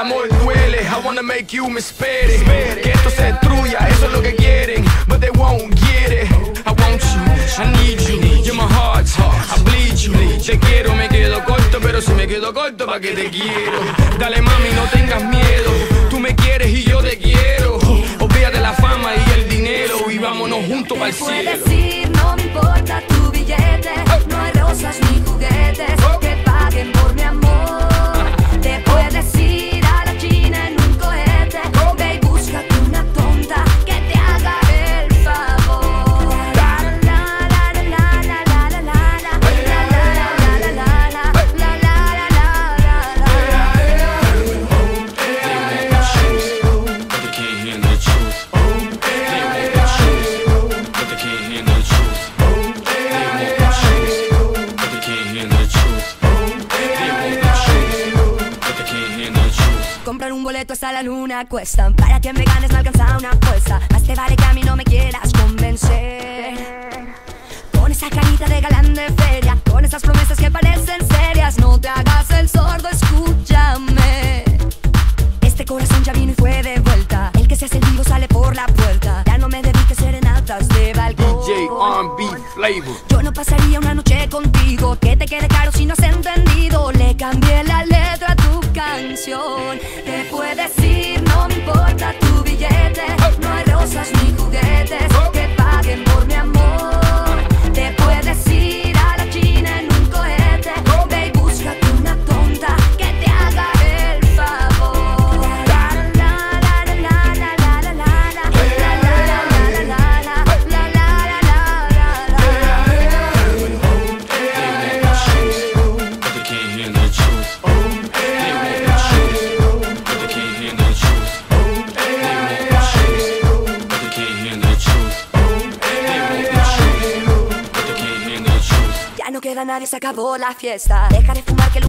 amor duele. I wanna make you me espere. Que esto se destruya, eso es lo que quieren. But they won't get it. I want you, I need you. You're my heart, I bleed you. Te quiero, me quedo corto, pero si me quedo corto, ¿pa' qué te quiero? Dale mami, no tengas miedo. Tú me quieres y yo te quiero. Olvídate la fama y el dinero y vámonos juntos pa'l cielo. Puedes ir, no me importa tu billete. No hay rosas ni juguetes que paguen por mi amor. Te puedes ir a la China en un cohete. Ve y búscate una tonta que te haga el favor. La la la la la la la la la la la la la Comprar un boleto hasta la luna cuesta. Para que me ganes no alcanza una apuesta. Más te vale que a mí no me quieras convencer. Con esa carita de galán de feria, con esas promesas que parecen serias. No te hagas el sordo, escúchame. Este corazón ya vino y fue de vuelta. El que se hace el vivo sale por la puerta. Ya no me dediques serenatas de balcón. DJ R&B Flavor. Yo no pasaría una noche contigo que te quede caro si no has entendido. Le cambié la letra a tu canción. Te puedes ir, no me importa tu billete. No hay rosas ni juguetes que paguen por mi amor. Te puedes ir a la China en un cohete. Ve y búscate una tonta que te haga el favor. La la la la la la la la la la la la la Ya no queda nadie, se acabó la fiesta. Deja de fumar que